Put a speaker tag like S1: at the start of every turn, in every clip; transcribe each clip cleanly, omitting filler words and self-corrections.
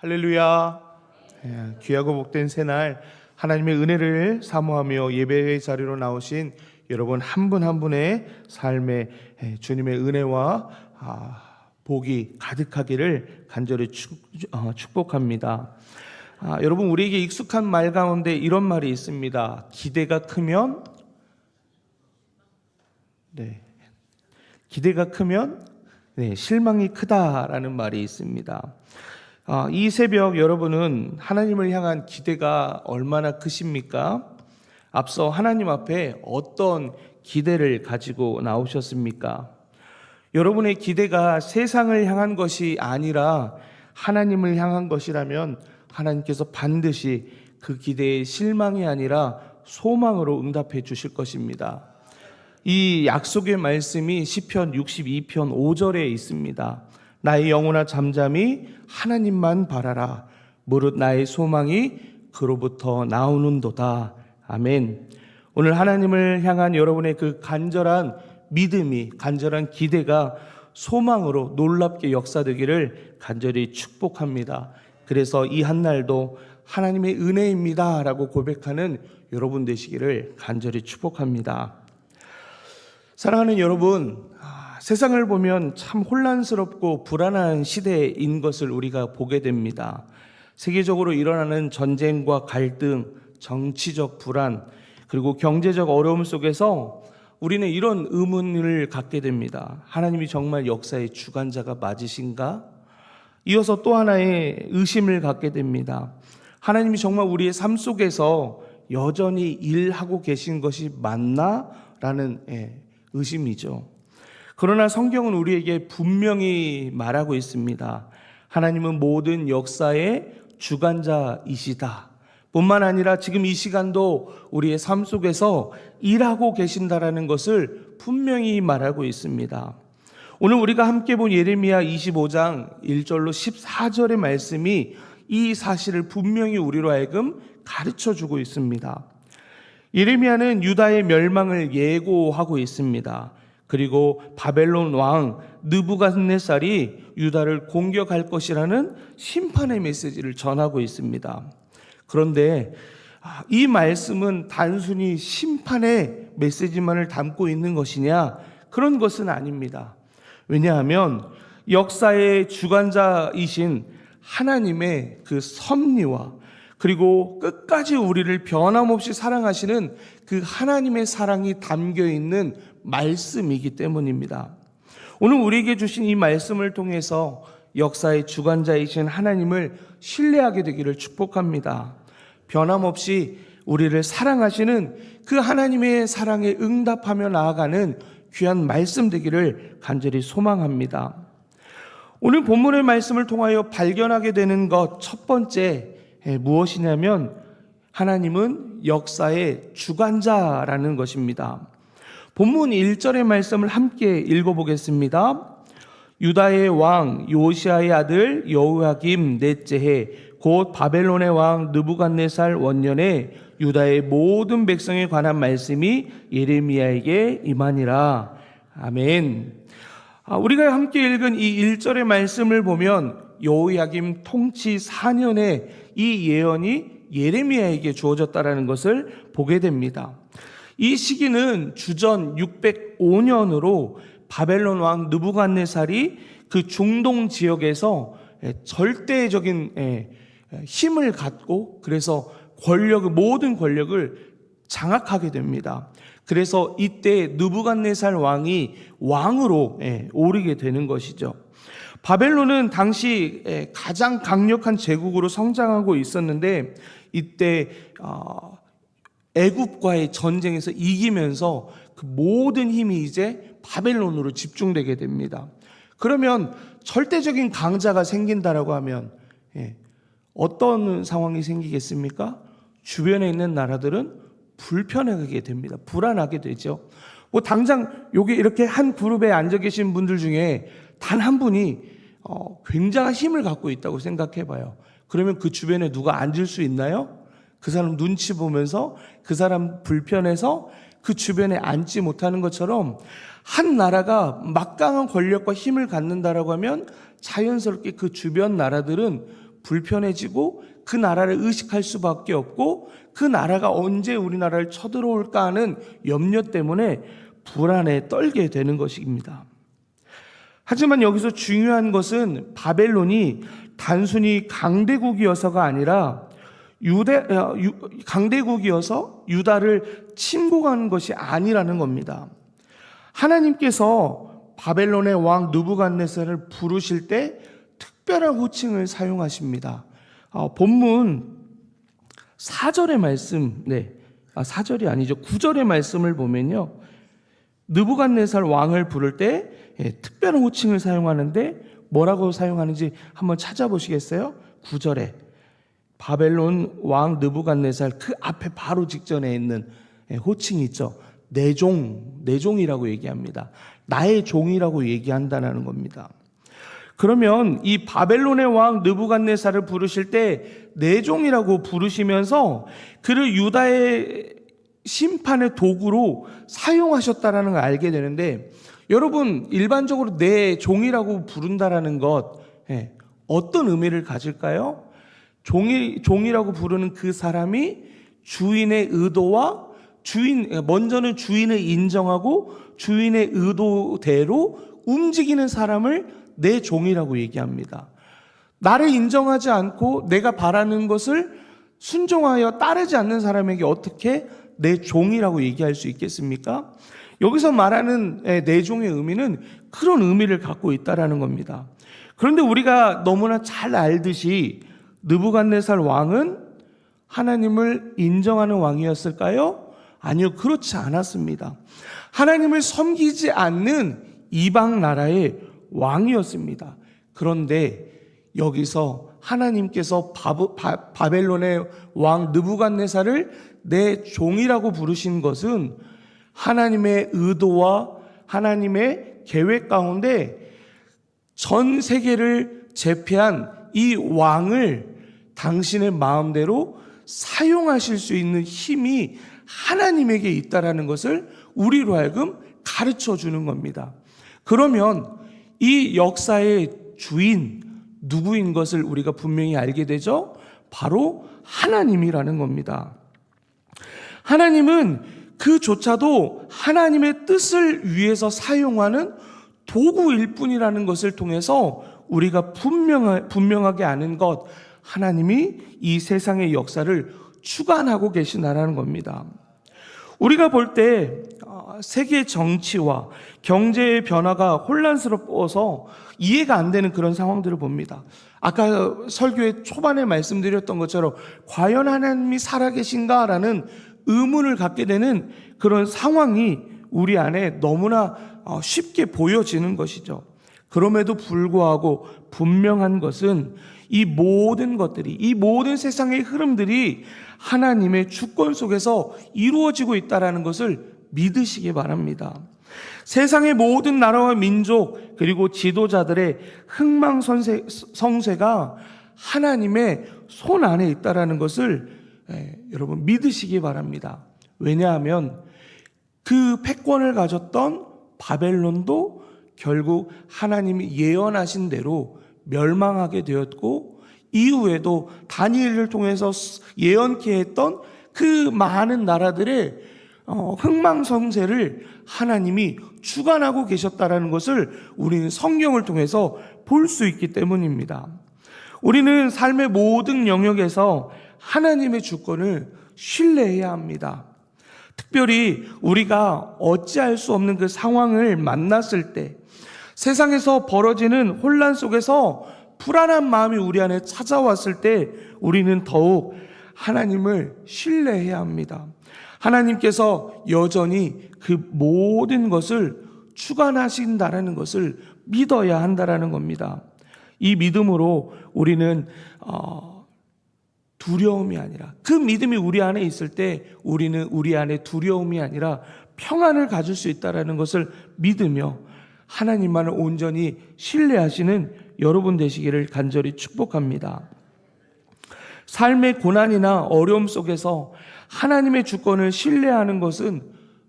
S1: 할렐루야. 귀하고 복된 새날 하나님의 은혜를 사모하며 예배의 자리로 나오신 여러분 한 분 한 분의 삶에 주님의 은혜와 복이 가득하기를 간절히 축복합니다. 여러분, 우리에게 익숙한 말 가운데 이런 말이 있습니다. 기대가 크면 실망이 크다라는 말이 있습니다. 이 새벽 여러분은 하나님을 향한 기대가 얼마나 크십니까? 앞서 하나님 앞에 어떤 기대를 가지고 나오셨습니까? 여러분의 기대가 세상을 향한 것이 아니라 하나님을 향한 것이라면 하나님께서 반드시 그 기대의 실망이 아니라 소망으로 응답해 주실 것입니다. 이 약속의 말씀이 시편 62편 5절에 있습니다. 나의 영혼아 잠잠히 하나님만 바라라. 무릇 나의 소망이 그로부터 나오는도다. 아멘. 오늘 하나님을 향한 여러분의 그 간절한 믿음이, 간절한 기대가 소망으로 놀랍게 역사되기를 간절히 축복합니다. 그래서 이 한날도 하나님의 은혜입니다 라고 고백하는 여러분 되시기를 간절히 축복합니다. 사랑하는 여러분, 세상을 보면 참 혼란스럽고 불안한 시대인 것을 우리가 보게 됩니다. 세계적으로 일어나는 전쟁과 갈등, 정치적 불안, 그리고 경제적 어려움 속에서 우리는 이런 의문을 갖게 됩니다. 하나님이 정말 역사의 주관자가 맞으신가? 이어서 또 하나의 의심을 갖게 됩니다. 하나님이 정말 우리의 삶 속에서 여전히 일하고 계신 것이 맞나? 라는 의심이죠. 그러나 성경은 우리에게 분명히 말하고 있습니다. 하나님은 모든 역사의 주관자이시다. 뿐만 아니라 지금 이 시간도 우리의 삶 속에서 일하고 계신다라는 것을 분명히 말하고 있습니다. 오늘 우리가 함께 본 예레미야 25장 1절로 14절의 말씀이 이 사실을 분명히 우리로 하여금 가르쳐주고 있습니다. 예레미야는 유다의 멸망을 예고하고 있습니다. 그리고 바벨론 왕 느부갓네살이 유다를 공격할 것이라는 심판의 메시지를 전하고 있습니다. 그런데 이 말씀은 단순히 심판의 메시지만을 담고 있는 것이냐? 그런 것은 아닙니다. 왜냐하면 역사의 주관자이신 하나님의 그 섭리와 그리고 끝까지 우리를 변함없이 사랑하시는 그 하나님의 사랑이 담겨 있는 말씀이기 때문입니다. 오늘 우리에게 주신 이 말씀을 통해서 역사의 주관자이신 하나님을 신뢰하게 되기를 축복합니다. 변함없이 우리를 사랑하시는 그 하나님의 사랑에 응답하며 나아가는 귀한 말씀 되기를 간절히 소망합니다. 오늘 본문의 말씀을 통하여 발견하게 되는 것 첫 번째 무엇이냐면 하나님은 역사의 주관자라는 것입니다. 본문 1절의 말씀을 함께 읽어보겠습니다. 유다의 왕 요시아의 아들 여호야김 넷째 해 곧 바벨론의 왕 느부갓네살 원년에 유다의 모든 백성에 관한 말씀이 예레미야에게 임하니라. 아멘. 우리가 함께 읽은 이 1절의 말씀을 보면 여호야김 통치 4년에 이 예언이 예레미야에게 주어졌다는 것을 보게 됩니다. 이 시기는 주전 605년으로 바벨론 왕 느부갓네살이 그 중동 지역에서 절대적인 힘을 갖고 그래서 모든 권력을 장악하게 됩니다. 그래서 이때 느부갓네살 왕이 왕으로 오르게 되는 것이죠. 바벨론은 당시 가장 강력한 제국으로 성장하고 있었는데 이때 애굽과의 전쟁에서 이기면서 그 모든 힘이 이제 바벨론으로 집중되게 됩니다. 그러면 절대적인 강자가 생긴다라고 하면 어떤 상황이 생기겠습니까? 주변에 있는 나라들은 불편하게 됩니다. 불안하게 되죠. 당장 여기 이렇게 한 그룹에 앉아 계신 분들 중에 단 한 분이 굉장한 힘을 갖고 있다고 생각해 봐요. 그러면 그 주변에 누가 앉을 수 있나요? 그 사람 눈치 보면서 그 사람 불편해서 그 주변에 앉지 못하는 것처럼 한 나라가 막강한 권력과 힘을 갖는다라고 하면 자연스럽게 그 주변 나라들은 불편해지고 그 나라를 의식할 수밖에 없고 그 나라가 언제 우리나라를 쳐들어올까 하는 염려 때문에 불안에 떨게 되는 것입니다. 하지만 여기서 중요한 것은 바벨론이 단순히 강대국이어서가 아니라 강대국이어서 유다를 침공한 것이 아니라는 겁니다. 하나님께서 바벨론의 왕 느부갓네살을 부르실 때 특별한 호칭을 사용하십니다. 본문 4절의 말씀, 4절이 아니죠. 9절의 말씀을 보면요. 느부갓네살 왕을 부를 때 특별한 호칭을 사용하는데 뭐라고 사용하는지 한번 찾아보시겠어요? 9절에 바벨론 왕 느부갓네살 그 앞에 바로 직전에 있는 호칭이 있죠. 내종이라고 얘기합니다. 나의 종이라고 얘기한다는 겁니다. 그러면 이 바벨론의 왕 느부갓네살을 부르실 때 내종이라고 부르시면서 그를 유다의 심판의 도구로 사용하셨다는 걸 알게 되는데, 여러분 일반적으로 내 종이라고 부른다라는 것 어떤 의미를 가질까요? 종이라고 부르는 그 사람이 주인의 의도와 먼저는 주인을 인정하고 주인의 의도대로 움직이는 사람을 내 종이라고 얘기합니다. 나를 인정하지 않고 내가 바라는 것을 순종하여 따르지 않는 사람에게 어떻게 내 종이라고 얘기할 수 있겠습니까? 여기서 말하는 내 종의 의미는 그런 의미를 갖고 있다라는 겁니다. 그런데 우리가 너무나 잘 알듯이 느부갓네살 왕은 하나님을 인정하는 왕이었을까요? 아니요, 그렇지 않았습니다. 하나님을 섬기지 않는 이방 나라의 왕이었습니다. 그런데 여기서 하나님께서 바벨론의 왕 느부갓네살을 내 종이라고 부르신 것은 하나님의 의도와 하나님의 계획 가운데 전 세계를 제패한 이 왕을 당신의 마음대로 사용하실 수 있는 힘이 하나님에게 있다라는 것을 우리로 하여금 가르쳐 주는 겁니다. 그러면 이 역사의 주인 누구인 것을 우리가 분명히 알게 되죠? 바로 하나님이라는 겁니다. 하나님은 그조차도 하나님의 뜻을 위해서 사용하는 도구일 뿐이라는 것을 통해서 우리가 분명하게 아는 것, 하나님이 이 세상의 역사를 주관하고 계시다라는 겁니다. 우리가 볼 때 세계 정치와 경제의 변화가 혼란스러워서 이해가 안 되는 그런 상황들을 봅니다. 아까 설교의 초반에 말씀드렸던 것처럼 과연 하나님이 살아계신가라는 의문을 갖게 되는 그런 상황이 우리 안에 너무나 쉽게 보여지는 것이죠. 그럼에도 불구하고 분명한 것은 이 모든 것들이, 이 모든 세상의 흐름들이 하나님의 주권 속에서 이루어지고 있다는 것을 믿으시기 바랍니다. 세상의 모든 나라와 민족 그리고 지도자들의 흥망성쇠가 하나님의 손 안에 있다는 것을 여러분 믿으시기 바랍니다. 왜냐하면 그 패권을 가졌던 바벨론도 결국 하나님이 예언하신 대로 멸망하게 되었고, 이후에도 다니엘을 통해서 예언케 했던 그 많은 나라들의 흥망성쇠를 하나님이 주관하고 계셨다는 것을 우리는 성경을 통해서 볼 수 있기 때문입니다. 우리는 삶의 모든 영역에서 하나님의 주권을 신뢰해야 합니다. 특별히 우리가 어찌할 수 없는 그 상황을 만났을 때, 세상에서 벌어지는 혼란 속에서 불안한 마음이 우리 안에 찾아왔을 때 우리는 더욱 하나님을 신뢰해야 합니다. 하나님께서 여전히 그 모든 것을 주관하신다라는 것을 믿어야 한다라는 겁니다. 이 믿음으로 우리는 두려움이 아니라, 그 믿음이 우리 안에 있을 때 우리는 우리 안에 두려움이 아니라 평안을 가질 수 있다라는 것을 믿으며 하나님만을 온전히 신뢰하시는 여러분 되시기를 간절히 축복합니다. 삶의 고난이나 어려움 속에서 하나님의 주권을 신뢰하는 것은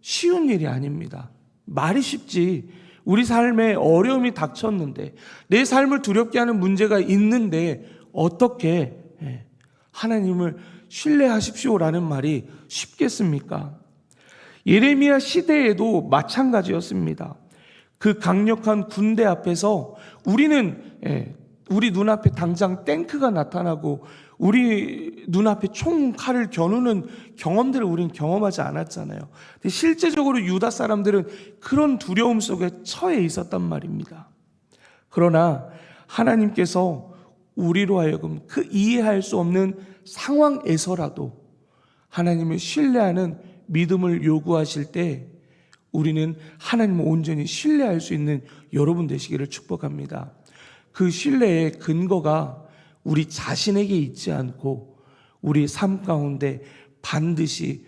S1: 쉬운 일이 아닙니다. 말이 쉽지. 우리 삶에 어려움이 닥쳤는데, 내 삶을 두렵게 하는 문제가 있는데 어떻게 하나님을 신뢰하십시오라는 말이 쉽겠습니까? 예레미야 시대에도 마찬가지였습니다. 그 강력한 군대 앞에서 우리 눈앞에 당장 탱크가 나타나고 우리 눈앞에 총, 칼을 겨누는 경험들을 우리는 경험하지 않았잖아요. 근데 실제적으로 유다 사람들은 그런 두려움 속에 처해 있었단 말입니다. 그러나 하나님께서 우리로 하여금 그 이해할 수 없는 상황에서라도 하나님을 신뢰하는 믿음을 요구하실 때 우리는 하나님을 온전히 신뢰할 수 있는 여러분 되시기를 축복합니다. 그 신뢰의 근거가 우리 자신에게 있지 않고 우리 삶 가운데 반드시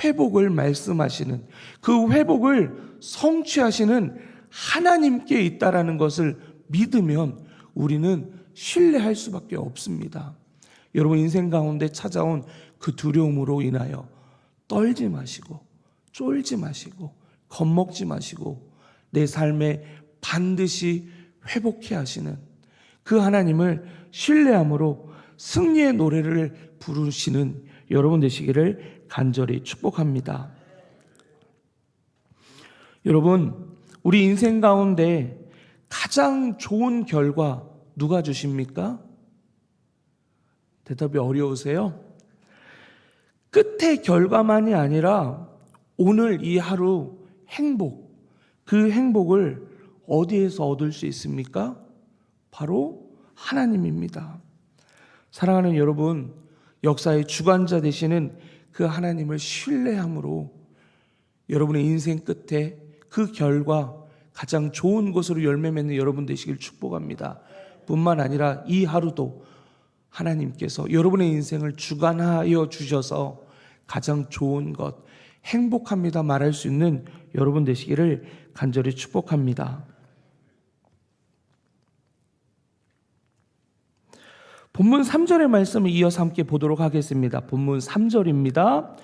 S1: 회복을 말씀하시는, 그 회복을 성취하시는 하나님께 있다라는 것을 믿으면 우리는 신뢰할 수밖에 없습니다. 여러분 인생 가운데 찾아온 그 두려움으로 인하여 떨지 마시고 쫄지 마시고 겁먹지 마시고 내 삶에 반드시 회복해 하시는 그 하나님을 신뢰함으로 승리의 노래를 부르시는 여러분 되시기를 간절히 축복합니다. 여러분, 우리 인생 가운데 가장 좋은 결과 누가 주십니까? 대답이 어려우세요? 끝의 결과만이 아니라 오늘 이 하루 행복, 그 행복을 어디에서 얻을 수 있습니까? 바로 하나님입니다. 사랑하는 여러분, 역사의 주관자 되시는 그 하나님을 신뢰함으로 여러분의 인생 끝에 그 결과 가장 좋은 것으로 열매 맺는 여러분 되시길 축복합니다. 뿐만 아니라 이 하루도 하나님께서 여러분의 인생을 주관하여 주셔서 가장 좋은 것, 행복합니다 말할 수 있는 여러분 되시기를 간절히 축복합니다. 본문 3절의 말씀을 이어서 함께 보도록 하겠습니다. 본문 3절입니다.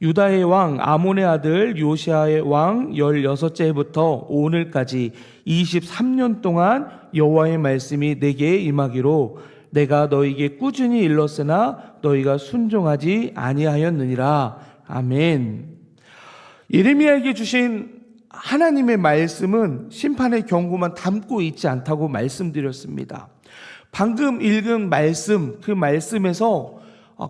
S1: 유다의 왕 아몬의 아들 요시아의 왕 16제부터 오늘까지 23년 동안 여호와의 말씀이 내게 임하기로 내가 너희에게 꾸준히 일렀으나 너희가 순종하지 아니하였느니라. 아멘. 예레미야에게 주신 하나님의 말씀은 심판의 경고만 담고 있지 않다고 말씀드렸습니다. 방금 읽은 말씀, 그 말씀에서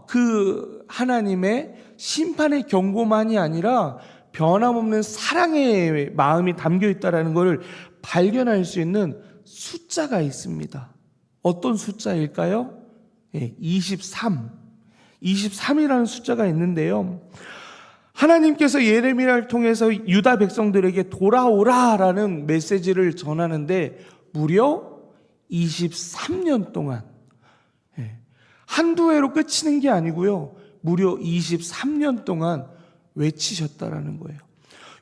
S1: 그 하나님의 심판의 경고만이 아니라 변함없는 사랑의 마음이 담겨 있다는 것을 발견할 수 있는 숫자가 있습니다. 어떤 숫자일까요? 23. 23이라는 숫자가 있는데요. 하나님께서 예레미야를 통해서 유다 백성들에게 돌아오라라는 메시지를 전하는데 무려 23년 동안, 한두 해로 끝이는 게 아니고요, 무려 23년 동안 외치셨다라는 거예요.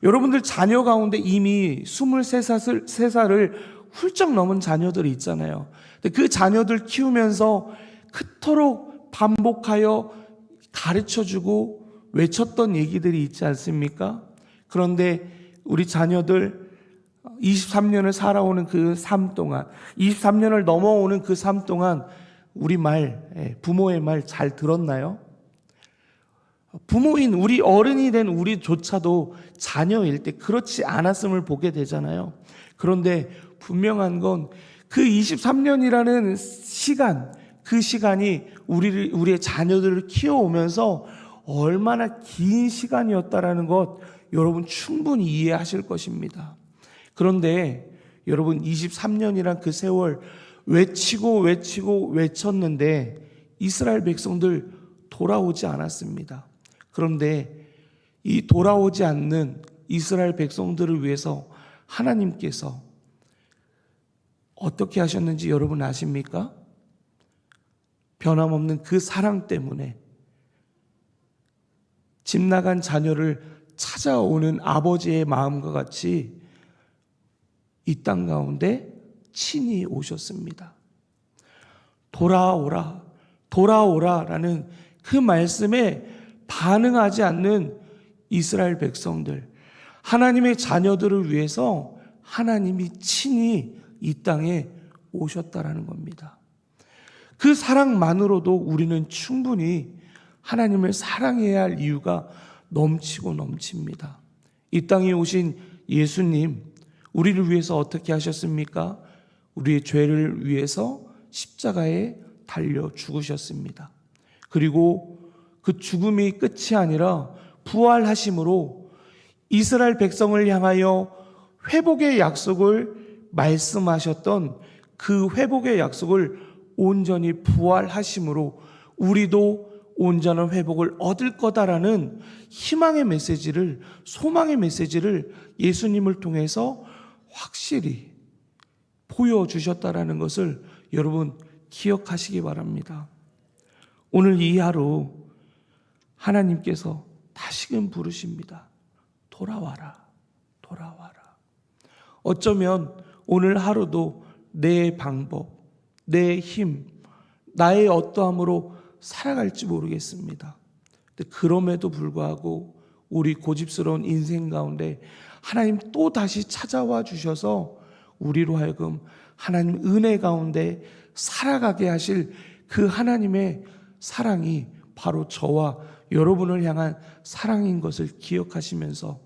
S1: 여러분들 자녀 가운데 이미 23살을 훌쩍 넘은 자녀들이 있잖아요. 근데 그 자녀들 키우면서 그토록 반복하여 가르쳐주고 외쳤던 얘기들이 있지 않습니까? 그런데 우리 자녀들 23년을 살아오는 그 삶 동안, 23년을 넘어오는 그 삶 동안 우리 말, 부모의 말 잘 들었나요? 부모인 우리 어른이 된 우리조차도 자녀일 때 그렇지 않았음을 보게 되잖아요. 그런데 분명한 건 그 23년이라는 시간, 그 시간이 우리의 자녀들을 키워오면서 얼마나 긴 시간이었다라는 것 여러분 충분히 이해하실 것입니다. 그런데 여러분 23년이란 그 세월 외쳤는데 이스라엘 백성들 돌아오지 않았습니다. 그런데 이 돌아오지 않는 이스라엘 백성들을 위해서 하나님께서 어떻게 하셨는지 여러분 아십니까? 변함없는 그 사랑 때문에 집 나간 자녀를 찾아오는 아버지의 마음과 같이 이 땅 가운데 친히 오셨습니다. 돌아오라, 돌아오라라는 그 말씀에 반응하지 않는 이스라엘 백성들, 하나님의 자녀들을 위해서 하나님이 친히 이 땅에 오셨다라는 겁니다. 그 사랑만으로도 우리는 충분히 하나님을 사랑해야 할 이유가 넘치고 넘칩니다. 이 땅에 오신 예수님, 우리를 위해서 어떻게 하셨습니까? 우리의 죄를 위해서 십자가에 달려 죽으셨습니다. 그리고 그 죽음이 끝이 아니라 부활하심으로 이스라엘 백성을 향하여 회복의 약속을 말씀하셨던 그 회복의 약속을 온전히 부활하심으로 우리도 온전한 회복을 얻을 거다라는 희망의 메시지를, 소망의 메시지를 예수님을 통해서 확실히 보여주셨다라는 것을 여러분 기억하시기 바랍니다. 오늘 이 하루 하나님께서 다시금 부르십니다. 돌아와라, 돌아와라. 어쩌면 오늘 하루도 내 방법, 내 힘, 나의 어떠함으로 살아갈지 모르겠습니다. 그럼에도 불구하고 우리 고집스러운 인생 가운데 하나님 또 다시 찾아와 주셔서 우리로 하여금 하나님 은혜 가운데 살아가게 하실 그 하나님의 사랑이 바로 저와 여러분을 향한 사랑인 것을 기억하시면서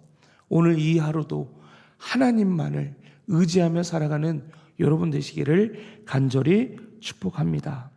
S1: 오늘 이 하루도 하나님만을 의지하며 살아가는 여러분 되시기를 간절히 축복합니다.